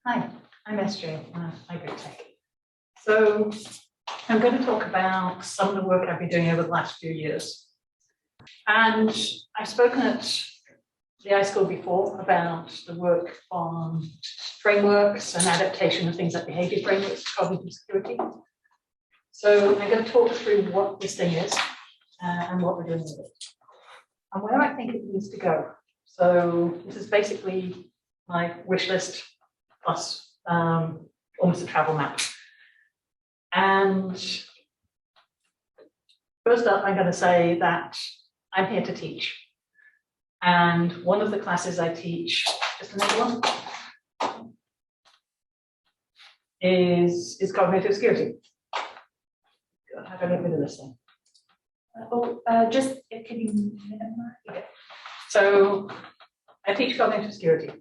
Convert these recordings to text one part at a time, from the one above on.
Hi, I'm SJ, Hybrid Tech. So I'm going to talk about some of the work I've been doing over the last few years. And I've spoken at the iSchool before about the work on frameworks and adaptation of things like behavior frameworks, cognitive security. So I'm going to talk through what this thing is and what we're doing with it and where I think it needs to go. So this is basically my wish list plus almost a travel map. And first up, I'm going to say that I'm here to teach. And one of the classes I teach, just another one, is cognitive security. How do I get rid of this thing? Can you minimize? Okay. So I teach cognitive security.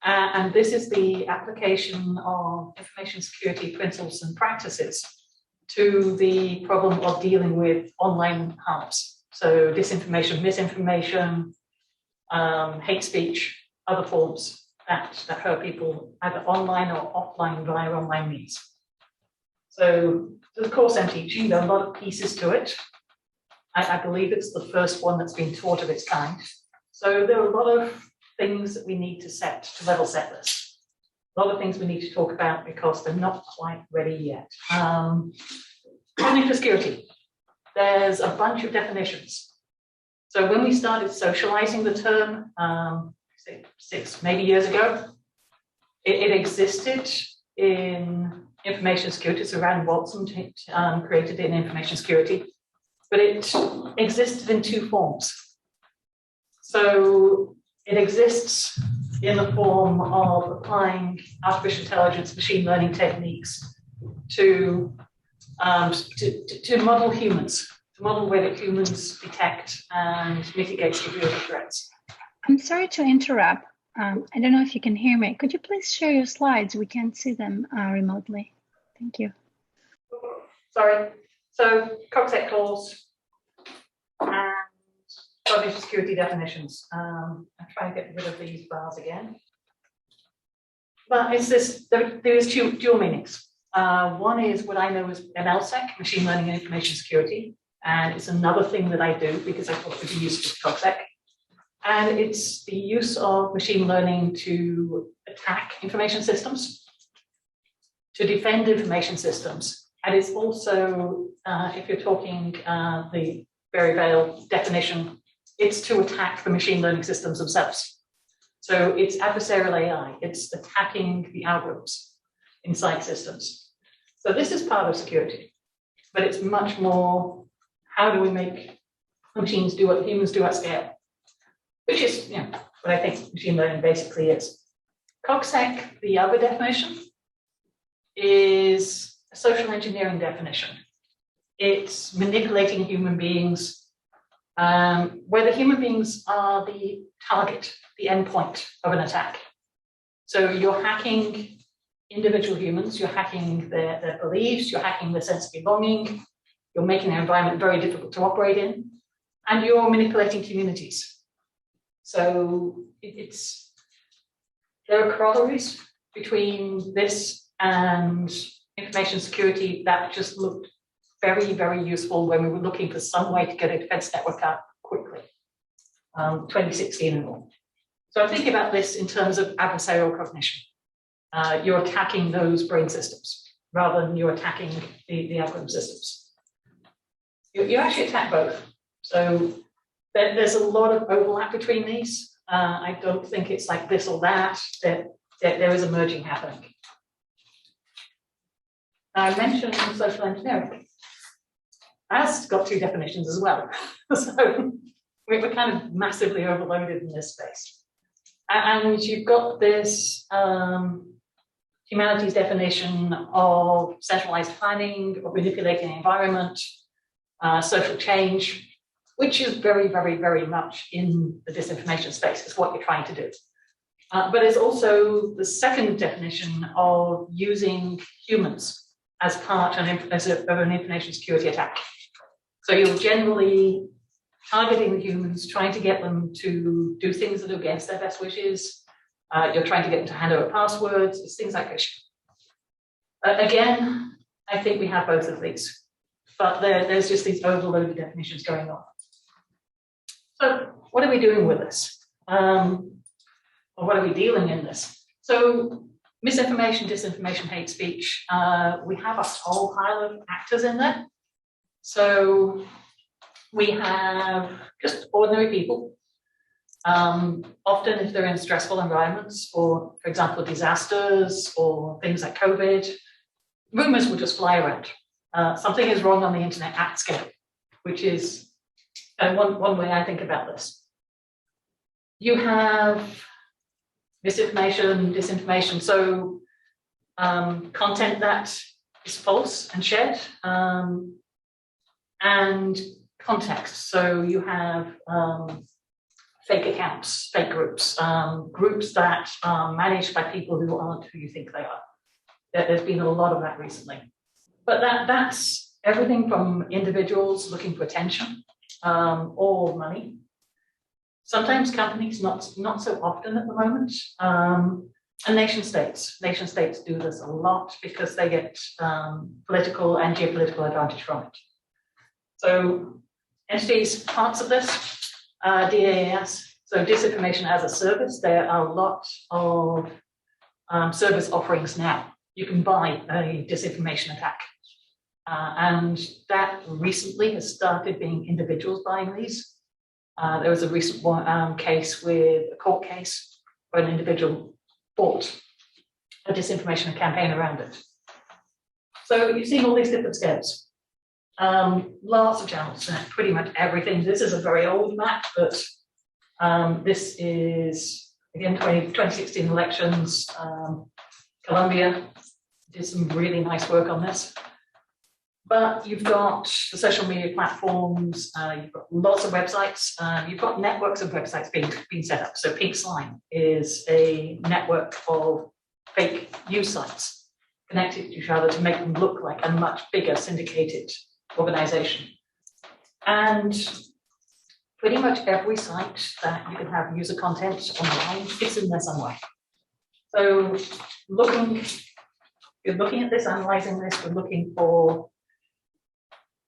And this is the application of information security principles and practices to the problem of dealing with online harms. So disinformation, misinformation, hate speech, other forms that hurt people either online or offline via online means. So the course I'm teaching, there are a lot of pieces to it. I believe it's the first one that's been taught of its kind. So there are a lot of things that we need to level set this. A lot of things we need to talk about because they're not quite ready yet. Cognitive security. There's a bunch of definitions. So when we started socializing the term, six maybe years ago, it existed in information security. So Rand Watson created it in information security, but it existed in two forms. So it exists in the form of applying artificial intelligence, machine learning techniques to model humans, to model the way that humans detect and mitigate security threats. I'm sorry to interrupt. I don't know if you can hear me. Could you please share your slides? We can't see them remotely. Thank you. Sorry. So CogSecCollab and cognitive security definitions. I'm trying to get rid of these bars again. But it's this, there is dual meanings. One is what I know as MLSec, machine learning and information security. And it's another thing that I do because I thought it would be useful to CogSec. And it's the use of machine learning to attack information systems, to defend information systems. And it's also, if you're talking the very veiled definition, it's to attack the machine learning systems themselves. So it's adversarial AI. It's attacking the algorithms inside systems. So this is part of security, but it's much more, how do we make machines do what humans do at scale? Which is, what I think machine learning basically is. CogSec, the other definition, is a social engineering definition. It's manipulating human beings where the human beings are the target, the endpoint of an attack. So you're hacking individual humans, you're hacking their beliefs, you're hacking their sense of belonging, you're making their environment very difficult to operate in, and you're manipulating communities. So there are corollaries between this and information security that just looked very, very useful when we were looking for some way to get a defense network out quickly, 2016 and all. So I'm thinking about this in terms of adversarial cognition. You're attacking those brain systems rather than you're attacking the algorithm systems. You actually attack both. So there's a lot of overlap between these. I don't think it's like this or that. There is a merging happening. I mentioned social engineering. That's got two definitions as well. So we're kind of massively overloaded in this space. And you've got this humanities definition of centralized planning, of manipulating the environment, social change, which is very, very, very much in the disinformation space. It's what you're trying to do. But there's also the second definition of using humans as part of an information security attack. So you're generally targeting the humans, trying to get them to do things that are against their best wishes, You're trying to get them to hand over passwords. It's things like phishing. Again, I think we have both of these, but there's just these overloaded definitions going on. So what are we doing with this? Or what are we dealing in this? So misinformation, disinformation, hate speech, we have a whole pile of actors in there. So we have just ordinary people. Often if they're in stressful environments, or for example, disasters or things like COVID, rumors will just fly around. Something is wrong on the internet at scale, which is one way I think about this. You have misinformation, disinformation, so content that is false and shared, and context. So you have fake accounts, fake groups, groups that are managed by people who aren't who you think they are. There's been a lot of that recently. But that's everything from individuals looking for attention or money. Sometimes companies, not so often at the moment, and nation states. Nation states do this a lot because they get political and geopolitical advantage from it. So entities, parts of this, DAS, so disinformation as a service, there are a lot of service offerings now. You can buy a disinformation attack. And that recently has started being individuals buying these. There was a recent case with a court case where an individual bought a disinformation campaign around it. So you've seen all these different scales. Lots of channels, pretty much everything. This is a very old map, but this is, again, 2016 elections. Colombia did some really nice work on this. But you've got the social media platforms, you've got lots of websites, you've got networks of websites being set up. So Pink Slime is a network of fake news sites connected to each other to make them look like a much bigger syndicated organization. And pretty much every site that you can have user content online, it's in there somewhere. So you're looking at this, analyzing this, we're looking for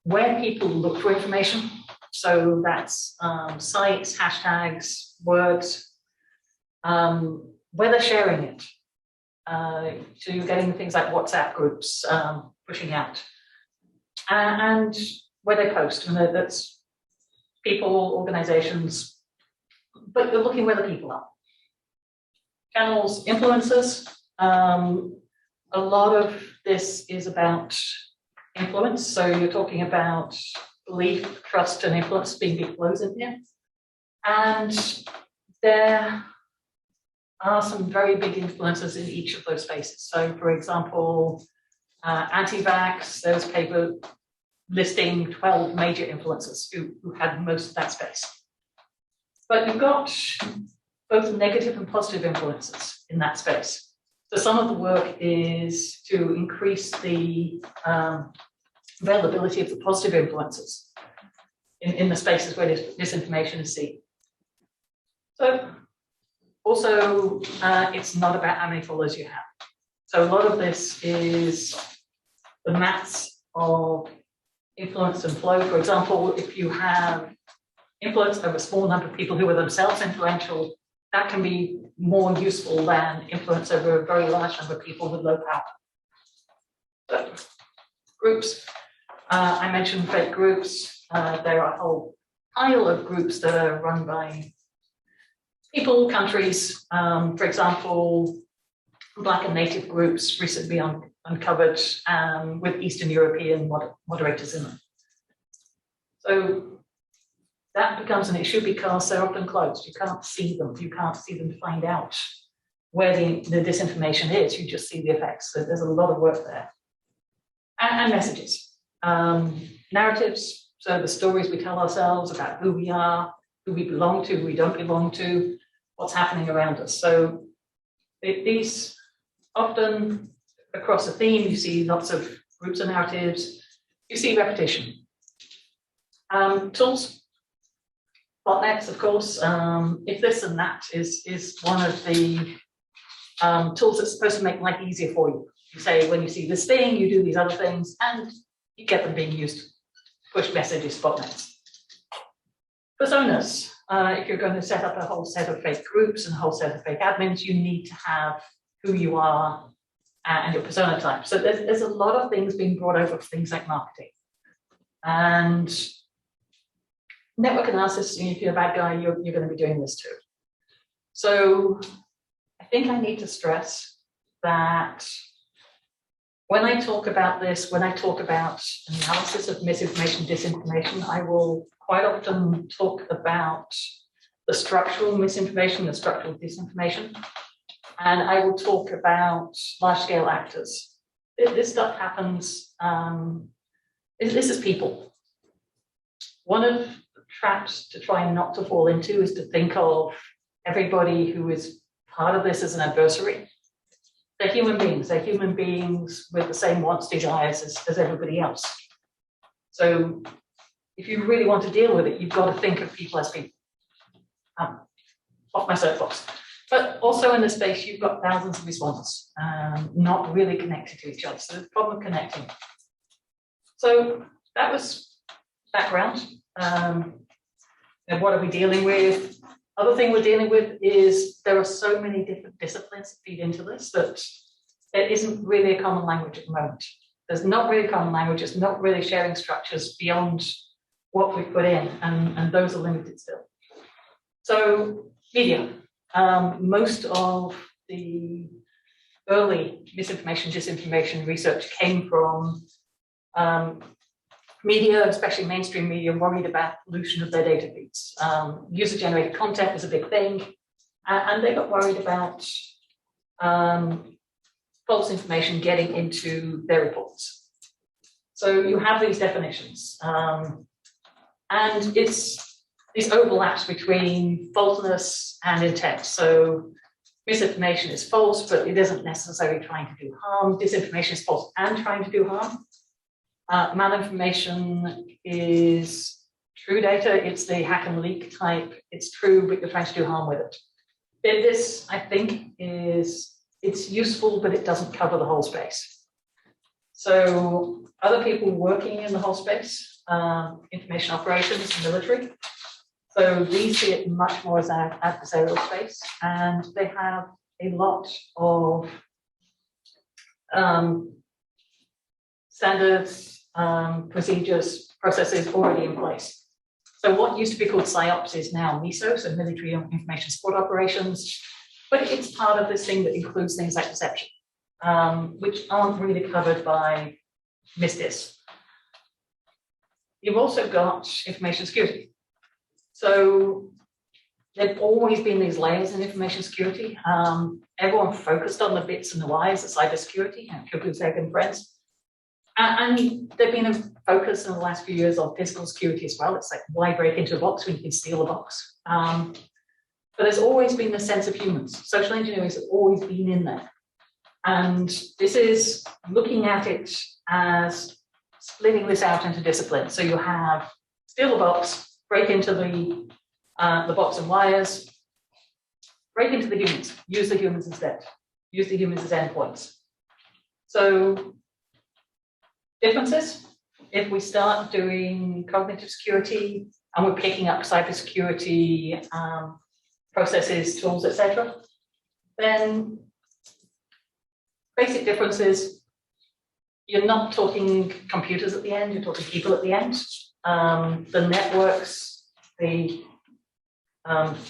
where people look for information. So that's sites, hashtags, words, where they're sharing it, to getting things like WhatsApp groups pushing out, and where they post, and that's people, organizations, but you're looking where the people are. Channels, influencers, a lot of this is about influence. So you're talking about belief, trust, and influence being big flows in here. And there are some very big influences in each of those spaces. So for example, anti-vax, there was a paper listing 12 major influencers who had most of that space. But you've got both negative and positive influences in that space. So some of the work is to increase the availability of the positive influences in the spaces where disinformation is seen. So also, it's not about how many followers you have. So a lot of this is the maths of influence and flow. For example, if you have influence over a small number of people who are themselves influential, that can be more useful than influence over a very large number of people with low power. So, groups, I mentioned fake groups. There are a whole pile of groups that are run by people, countries. For example, Black and Native groups recently uncovered with Eastern European moderators in them. So that becomes an issue because they're often closed. You can't see them. You can't see them to find out where the disinformation is. You just see the effects. So there's a lot of work there. And messages. Narratives. So the stories we tell ourselves about who we are, who we belong to, who we don't belong to, what's happening around us. So these often across a theme, you see lots of groups and narratives. You see repetition. Tools. Botnets, of course, if this and that is one of the tools that's supposed to make life easier for you. You say, when you see this thing, you do these other things, and you get them being used to push messages, botnets. Personas. If you're going to set up a whole set of fake groups and a whole set of fake admins, you need to have who you are and your persona type. So there's a lot of things being brought over for things like marketing. And network analysis, if you're a bad guy, you're going to be doing this too. So I think I need to stress that when I talk about this, when I talk about analysis of misinformation, disinformation, I will quite often talk about the structural misinformation, the structural disinformation, and I will talk about large-scale actors. This stuff happens, this is people. One of the traps to try not to fall into is to think of everybody who is part of this as an adversary. They're human beings. They're human beings with the same wants, desires as everybody else. So if you really want to deal with it, you've got to think of people as people. Off my soapbox. But also in this space, you've got thousands of respondents, not really connected to each other. So there's a problem connecting. So that was background. And what are we dealing with? Other thing we're dealing with is there are so many different disciplines that feed into this that there isn't really a common language at the moment. There's not really a common language. It's not really sharing structures beyond what we put in, and those are limited still. So media. Most of the early misinformation, disinformation research came from media, especially mainstream media, worried about pollution of their data feeds. User-generated content was a big thing, and they got worried about false information getting into their reports. So you have these definitions, and it's these overlaps between falseness and intent. So misinformation is false, but it isn't necessarily trying to do harm. Disinformation is false and trying to do harm. Malinformation is true data. It's the hack and leak type. It's true, but you're trying to do harm with it. This, I think, it's useful, but it doesn't cover the whole space. So other people working in the whole space, information operations, military, so these see it much more as an adversarial space, and they have a lot of standards, procedures, processes already in place. So what used to be called PSYOPs is now MISO, so military information support operations, but it's part of this thing that includes things like deception, which aren't really covered by MISDIS. You've also got information security. So there've always been these layers in information security. Everyone focused on the bits and the whys of cybersecurity, Kubernetes and friends. And there've been a focus in the last few years on physical security as well. It's like, why break into a box when you can steal a box? But there's always been the sense of humans. Social engineering has always been in there. And this is looking at it as splitting this out into disciplines. So you have steal a box, break into the box and wires, break into the humans, use the humans instead, use the humans as endpoints. So differences, if we start doing cognitive security and we're picking up cybersecurity processes, tools, etc., then basic differences, you're not talking computers at the end, you're talking people at the end. The networks, the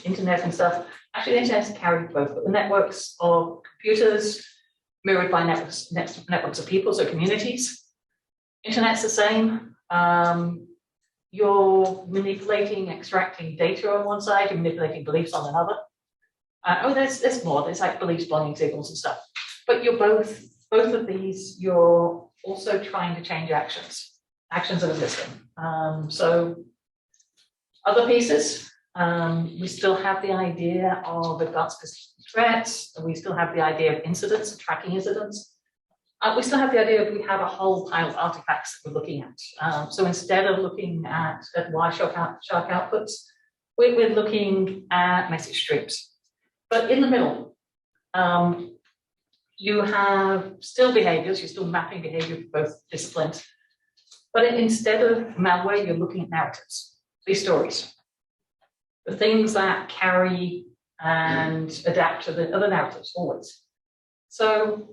internet and stuff, actually the internet's carried both, but the networks of computers mirrored by networks of people, so communities. Internet's the same. You're manipulating, extracting data on one side, you're manipulating beliefs on another. There's more, there's like beliefs, belonging signals and stuff. But you're both of these, you're also trying to change actions that are missing. So other pieces, we still have the idea of advanced threats, we still have the idea of incidents, tracking incidents. We still have the idea of we have a whole pile of artifacts that we're looking at. So instead of looking at Wireshark outputs, we're looking at message streams. But in the middle, you have still behaviors, you're still mapping behavior for both disciplines, but instead of malware, you're looking at narratives, these stories, the things that carry and adapt to the other narratives always. So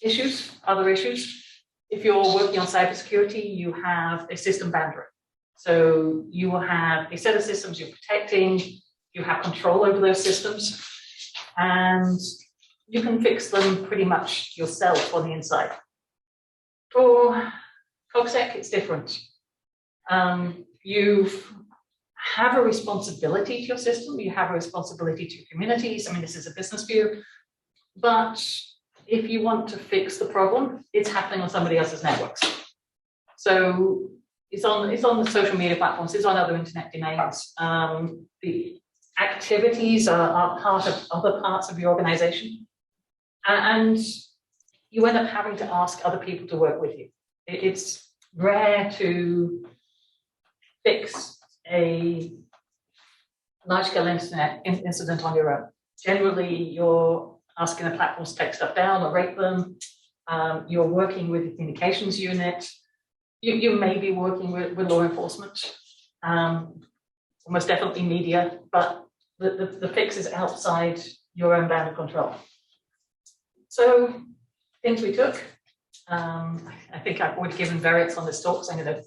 issues, other issues. If you're working on cybersecurity, you have a system boundary. So you will have a set of systems you're protecting, you have control over those systems, and you can fix them pretty much yourself on the inside. For CogSec, it's different. You have a responsibility to your system, you have a responsibility to your communities. I mean, this is a business view, but if you want to fix the problem, it's happening on somebody else's networks. So it's on the social media platforms, it's on other internet domains. The activities are part of other parts of the organization. And you end up having to ask other people to work with you. It's rare to fix a large-scale incident on your own. Generally, you're asking the platforms to take stuff down or rate them. You're working with the communications unit. You may be working with law enforcement, almost definitely media, but the fix is outside your own band of control. So things we took, I think I've already given variants on this talk, so I'm going to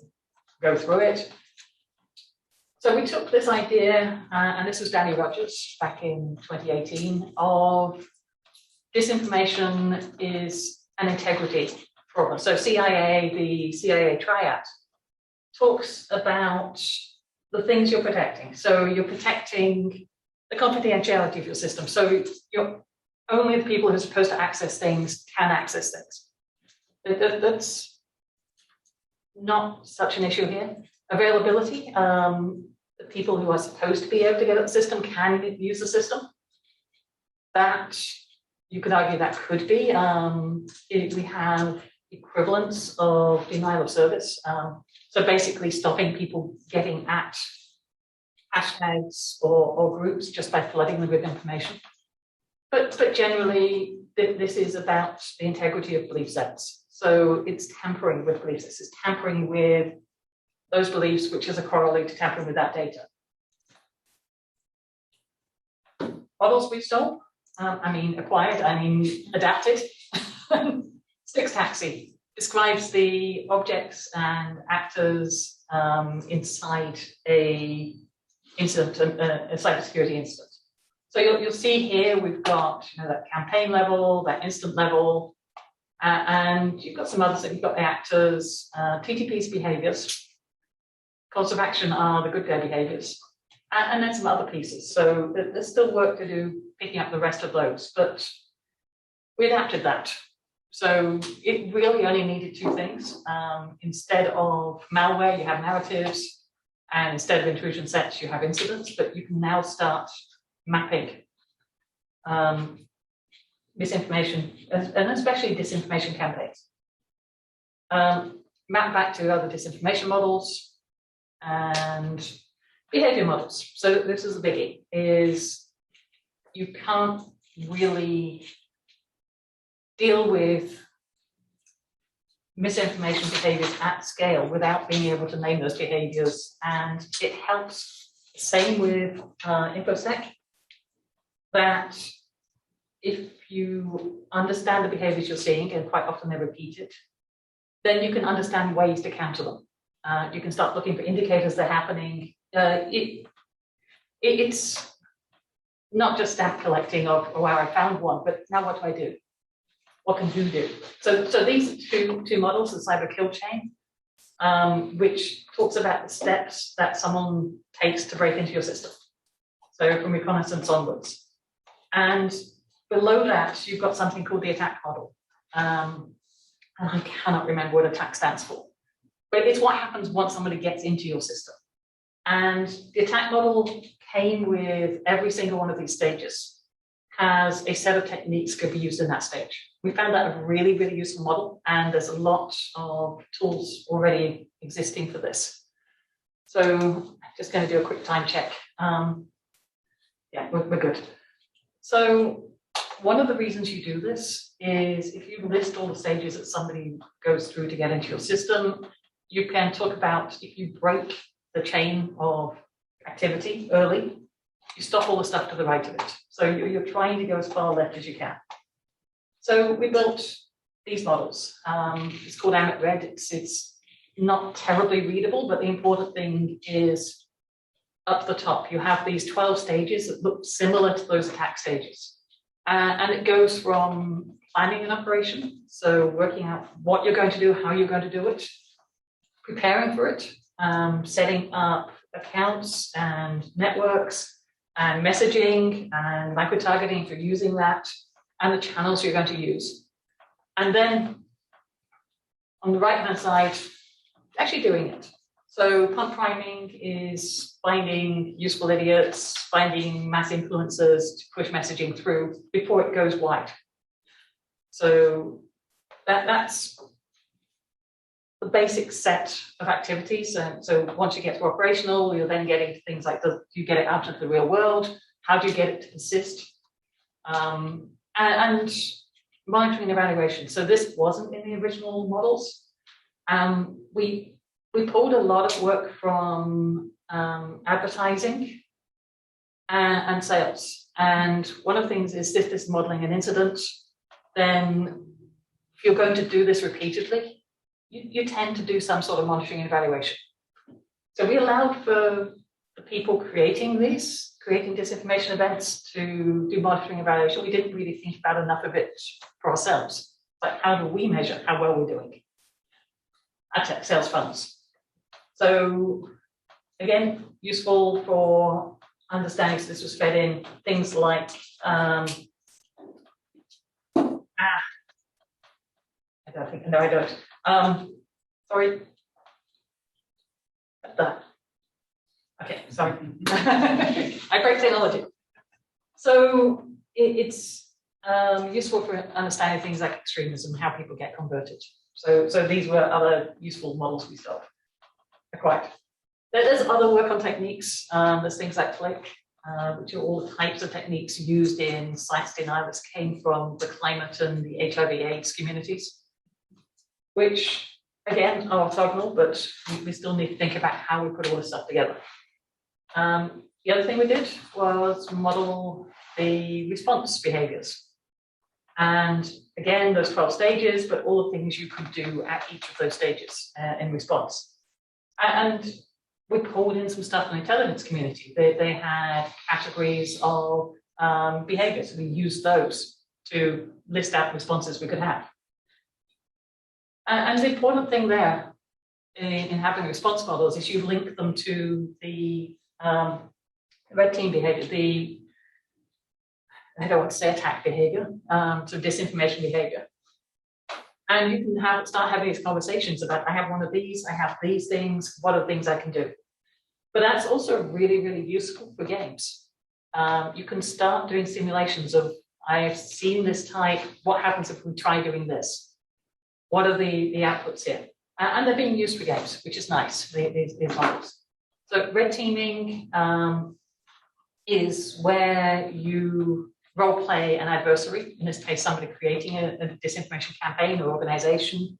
go through it. So we took this idea, and this was Danny Rogers back in 2018, of disinformation is an integrity problem. So CIA, the CIA triad, talks about the things you're protecting. So you're protecting the confidentiality of your system. So you're only the people who are supposed to access things can access things. That's not such an issue here. Availability, the people who are supposed to be able to get at the system can use the system. That, you could argue that could be. We have equivalents of denial of service. So basically stopping people getting at hashtags or groups just by flooding them with information. But generally, this is about the integrity of belief sets. So it's tampering with belief sets. It's tampering with those beliefs, which is a corollary to tampering with that data. Models we stole, acquired, adapted. Sticks Taxi describes the objects and actors inside a incident, a cybersecurity incident. So you'll see here we've got that campaign level, that incident level, and you've got some others. You've got the actors, TTP's behaviors, calls of action are the good guy behaviors, and then some other pieces. So there's still work to do picking up the rest of those, but we adapted that. So it really only needed two things. Instead of malware, you have narratives, and instead of intrusion sets, you have incidents, but you can now start mapping misinformation, and especially disinformation campaigns. Map back to other disinformation models and behavior models. So this is the biggie, is you can't really deal with misinformation behaviors at scale without being able to name those behaviors, and it helps. Same with InfoSec, that if you understand the behaviors you're seeing, and quite often they're repeated, then you can understand ways to counter them. You can start looking for indicators they're happening. It's not just stamp collecting of, oh, wow, I found one, but now what do I do? What can you do? So these are two models, the cyber kill chain, which talks about the steps that someone takes to break into your system. So from reconnaissance onwards. And below that, you've got something called the attack model. And I cannot remember what attack stands for, but it's what happens once somebody gets into your system. And the attack model came with every single one of these stages, has a set of techniques that could be used in that stage. We found that a really, really useful model, and there's a lot of tools already existing for this. So I'm just going to do a quick time check. Yeah, we're good. So One of the reasons you do this is if you list all the stages that somebody goes through to get into your system, you can talk about if you break the chain of activity early, you stop all the stuff to the right of it. So you're trying to go as far left as you can. So we built these models. It's called Amit Red. It's not terribly readable, but the important thing is up the top, you have these 12 stages that look similar to those attack stages. And it goes from planning an operation, so working out what you're going to do, how you're going to do it, preparing for it, setting up accounts and networks and messaging and micro-targeting for using that, and the channels you're going to use. And then on the right-hand side, actually doing it. So pump priming is finding useful idiots, finding mass influencers to push messaging through before it goes wide. So that's the basic set of activities. So once you get to operational, you're then getting to things like, do you get it out into the real world? How do you get it to persist? And monitoring and evaluation. So this wasn't in the original models. We pulled a lot of work from advertising and sales. And one of the things is if this is modeling an incident, then if you're going to do this repeatedly, you tend to do some sort of monitoring and evaluation. So we allowed for the people creating disinformation events to do monitoring and evaluation. We didn't really think about enough of it for ourselves. Like, how do we measure how well we're doing? Ad tech sales funnels. So again, useful for understanding, so this was fed in things like, I don't think, no, I don't. Sorry. Okay, sorry. I break technology. So it's useful for understanding things like extremism, how people get converted. So these were other useful models we still acquired. There's other work on techniques. There's things like Click, which are all types of techniques used in science denial that came from the climate and the HIV/AIDS communities, which again are orthogonal, but we still need to think about how we put all this stuff together. The other thing we did was model the response behaviors. And again, those 12 stages, but all the things you could do at each of those stages in response. And we pulled in some stuff from the intelligence community. They had categories of behaviors. We used those to list out responses we could have. And the important thing there in having response models is you link them to the red team behavior, I don't want to say attack behavior, so disinformation behavior. And you can start having these conversations about, I have one of these, I have these things, what are the things I can do? But that's also really, really useful for games. You can start doing simulations of, I've seen this type, what happens if we try doing this? What are the outputs here? And they're being used for games, which is nice, these models. So red teaming is where you role play an adversary, in this case, somebody creating a disinformation campaign or organization.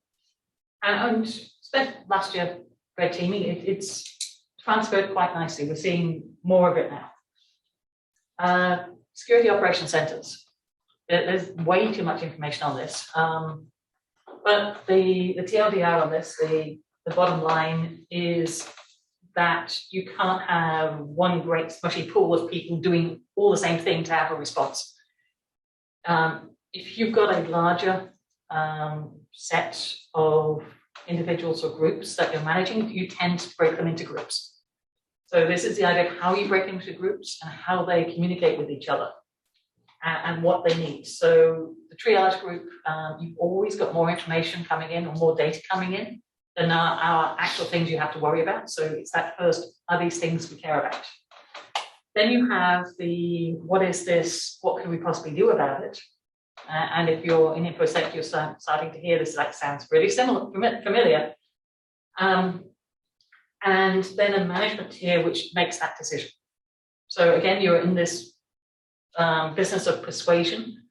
And spent last year red teaming, it's transferred quite nicely. We're seeing more of it now. Security operations centers. There's way too much information on this. But the TLDR on this, the bottom line is that you can't have one great smushy pool of people doing all the same thing to have a response. If you've got a larger set of individuals or groups that you're managing, you tend to break them into groups. So this is the idea of how you break them into groups and how they communicate with each other and what they need. So the triage group, you've always got more information coming in or more data coming in than our actual things you have to worry about. So it's that first, are these things we care about? Then you have the, what is this? What can we possibly do about it? And if you're in InfoSec, you're starting to hear this, that sounds really familiar. And then a management tier, which makes that decision. So again, you're in this business of persuasion.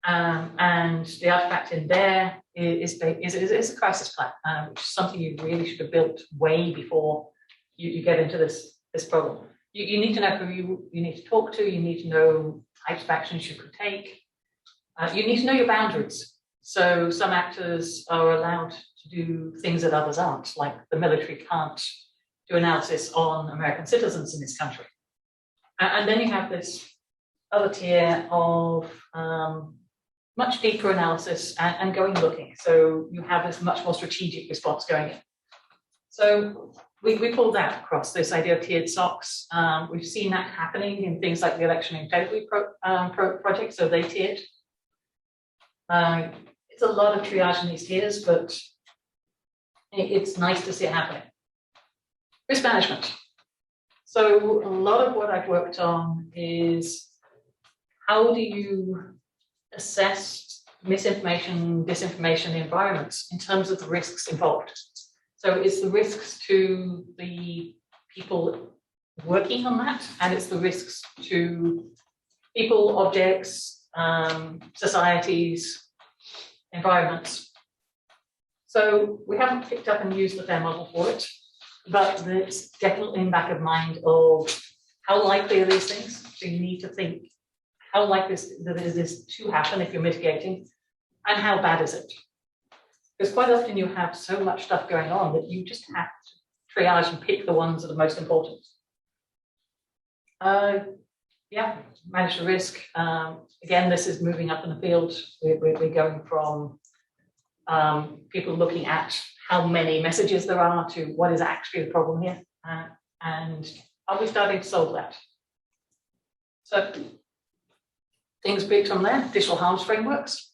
And the artifact in there is a crisis plan, which is something you really should have built way before you get into this problem. You need to know who you need to talk to. You need to know types of actions you could take. You need to know your boundaries. So some actors are allowed to do things that others aren't, like the military can't do analysis on American citizens in this country. And then you have this other tier of much deeper analysis and going looking. So you have this much more strategic response going in. So we pulled that across this idea of tiered SOCs. We've seen that happening in things like the election integrity project, so they tiered. It's a lot of triage in these tiers, but it's nice to see it happening. Risk management. So a lot of what I've worked on is how do you assess misinformation, disinformation environments in terms of the risks involved. So it's the risks to the people working on that, and it's the risks to people, objects, societies, environments. So we haven't picked up and used the FAIR model for it, but it's definitely in the back of mind of how likely are these things. So you need to think how likely is this to happen if you're mitigating, and how bad is it? Because quite often you have so much stuff going on that you just have to triage and pick the ones that are most important. Yeah, manage the risk. Again, this is moving up in the field. We're going from people looking at how many messages there are to what is actually the problem here, and are we starting to solve that? So things big from there, digital harms frameworks.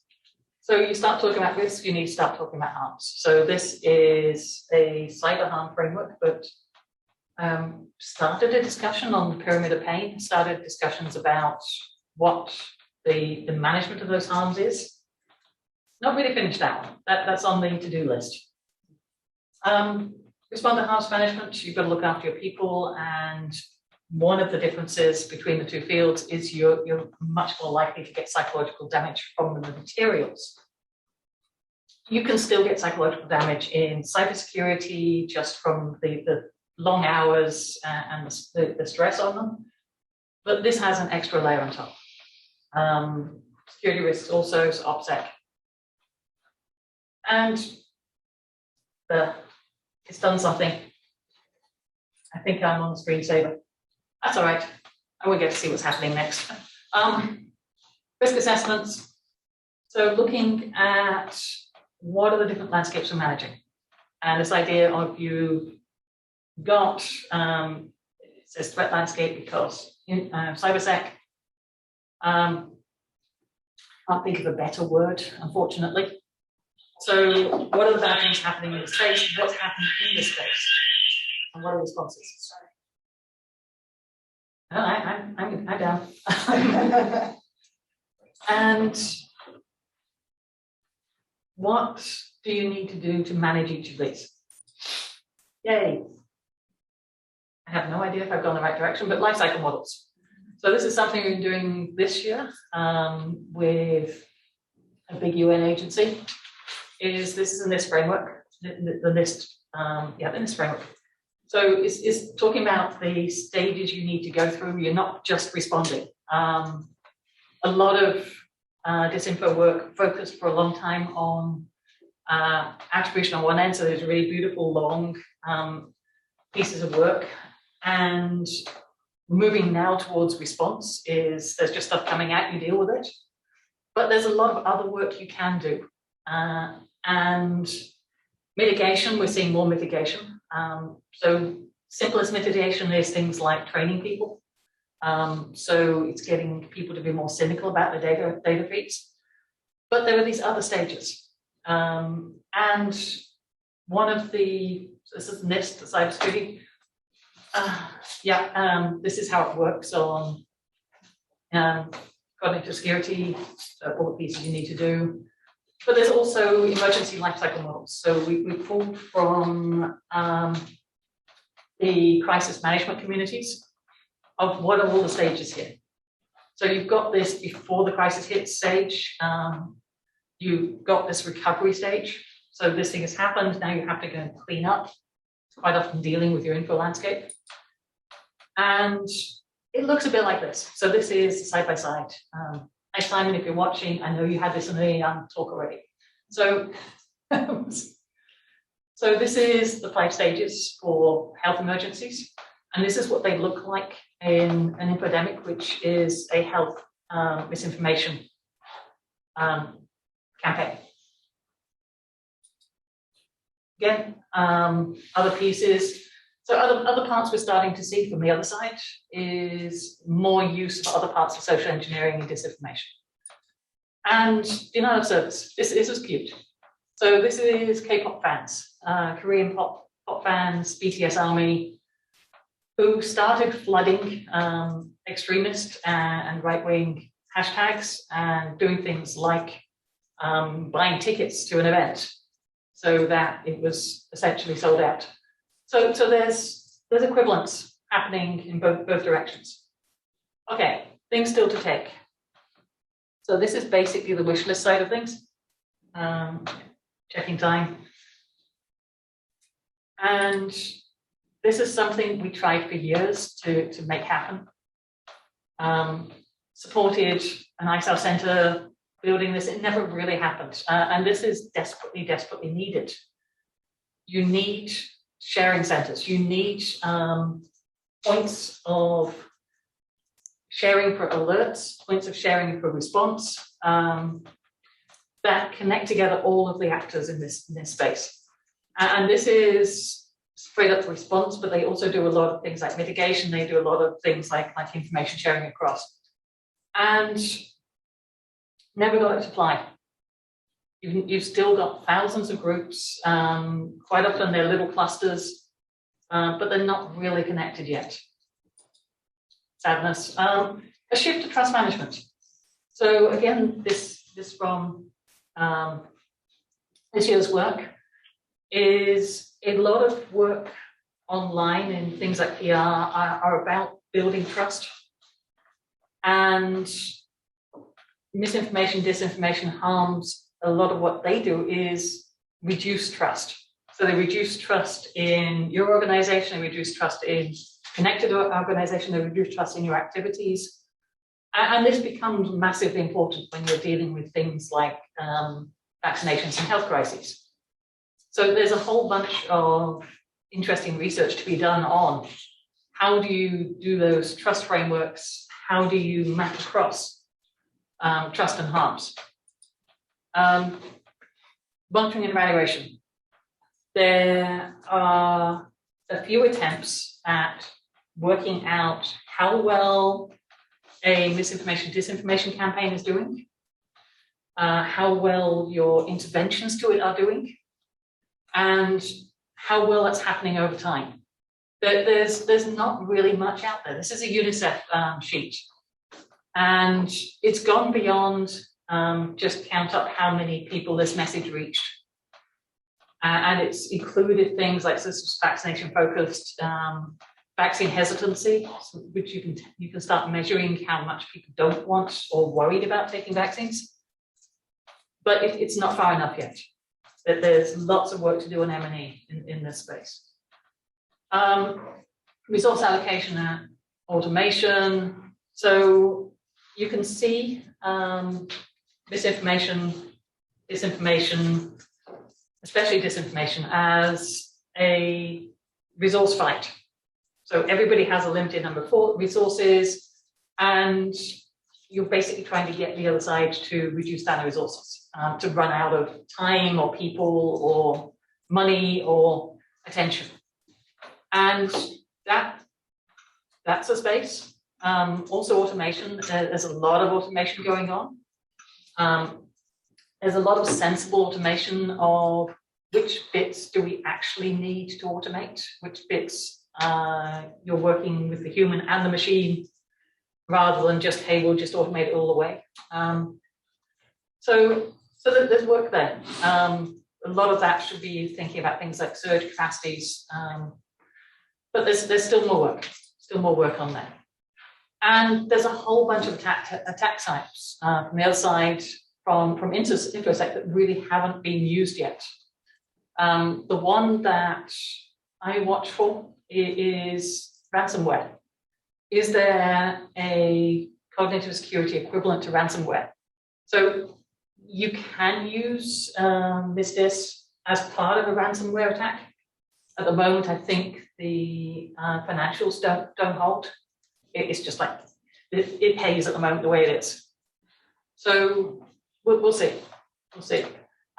So you start talking about risk, you need to start talking about harms. So this is a cyber harm framework, but started a discussion on the pyramid of pain, started discussions about what the management of those harms is. Not really finished that one. That's on the to-do list. Respond to harms management, you've got to look after your people, and one of the differences between the two fields is you're much more likely to get psychological damage from the materials. You can still get psychological damage in cybersecurity just from the long hours and the stress on them, but this has an extra layer on top. Security risks also, so OPSEC. And it's done something. I think I'm on the screensaver. That's all right. I will get to see what's happening next. Risk assessments. So looking at what are the different landscapes we're managing. And this idea of you got, it says threat landscape because in CyberSec, can't think of a better word, unfortunately. So what are the bad things happening in the space? What's happening in the space? And what are the responses? Oh, I'm down. And what do you need to do to manage each of these? Yay. I have no idea if I've gone the right direction, but lifecycle models. So this is something we're doing this year with a big UN agency. This is in this framework, the NIST, the NIST framework. So it's talking about the stages you need to go through. You're not just responding. A lot of disinfo work focused for a long time on attribution on one end. So there's really beautiful, long pieces of work. And moving now towards response there's just stuff coming out, you deal with it. But there's a lot of other work you can do. And mitigation, we're seeing more mitigation. So simplest mitigation is things like training people. So it's getting people to be more cynical about the data feeds. But there are these other stages. And one of this is NIST, the cybersecurity. This is how it works on cognitive security, all the pieces you need to do. But there's also emergency lifecycle models. So we pulled from the crisis management communities of what are all the stages here. So you've got this before the crisis hits stage. You've got this recovery stage. So this thing has happened. Now you have to go and clean up. Quite often dealing with your info landscape. And it looks a bit like this. So this is side by side. Hi, Simon, if you're watching, I know you had this in the talk already. So, so this is the 5 stages for health emergencies. And this is what they look like in an epidemic, which is a health misinformation campaign. Again, other pieces. So other parts we're starting to see from the other side is more use of other parts of social engineering and disinformation. And denial of service. This is cute. So this is K-pop fans, Korean pop fans, BTS ARMY, who started flooding extremist and right-wing hashtags and doing things like buying tickets to an event so that it was essentially sold out. So there's equivalence happening in both directions. Okay, things still to take. So this is basically the wish list side of things. Checking time. And this is something we tried for years to make happen. Supported an ISAL center building this, it never really happened. And this is desperately, desperately needed. You need sharing centers. You need points of sharing for alerts, points of sharing for response that connect together all of the actors in this space. And this is straight up response, but they also do a lot of things like mitigation. They do a lot of things like information sharing across. And never got it to fly. You've still got thousands of groups. Quite often they're little clusters, but they're not really connected yet. Sadness. A shift to trust management. So again, this from this year's work is a lot of work online and things like PR are about building trust. And misinformation, disinformation harms. A lot of what they do is reduce trust. So they reduce trust in your organization, they reduce trust in connected organization, they reduce trust in your activities. And this becomes massively important when you're dealing with things like vaccinations and health crises. So there's a whole bunch of interesting research to be done on how do you do those trust frameworks, how do you map across trust and harms. Monitoring and evaluation. There are a few attempts at working out how well a misinformation, disinformation campaign is doing, how well your interventions to it are doing, and how well that's happening over time. There's not really much out there. This is a UNICEF sheet, and it's gone beyond just count up how many people this message reached. And it's included things like vaccination focused, vaccine hesitancy, which you can start measuring how much people don't want or worried about taking vaccines. But it's not far enough yet. There's lots of work to do on M&E in this space. Resource allocation and automation. So you can see misinformation, disinformation, especially disinformation, as a resource fight. So everybody has a limited number of resources, and you're basically trying to get the other side to reduce down the resources, to run out of time or people or money or attention. And that's a space. Also automation, there's a lot of automation going on. There's a lot of sensible automation of which bits do we actually need to automate, which bits you're working with the human and the machine rather than just, hey, we'll just automate it all the way. So there's work there. A lot of that should be thinking about things like surge capacities, but there's still more work on that. And there's a whole bunch of attack types from the other side, from InfoSec that really haven't been used yet. The one that I watch for is ransomware. Is there a cognitive security equivalent to ransomware? So you can use MSDIS as part of a ransomware attack. At the moment, I think the financials don't hold. It's just like, it pays at the moment the way it is. So we'll see. We'll see.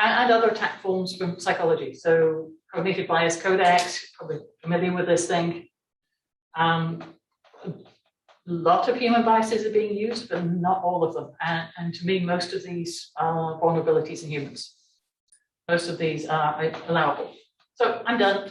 And other attack forms from psychology. So cognitive bias codex, probably familiar with this thing. A lot of human biases are being used, but not all of them. And to me, most of these are vulnerabilities in humans. Most of these are allowable. So I'm done.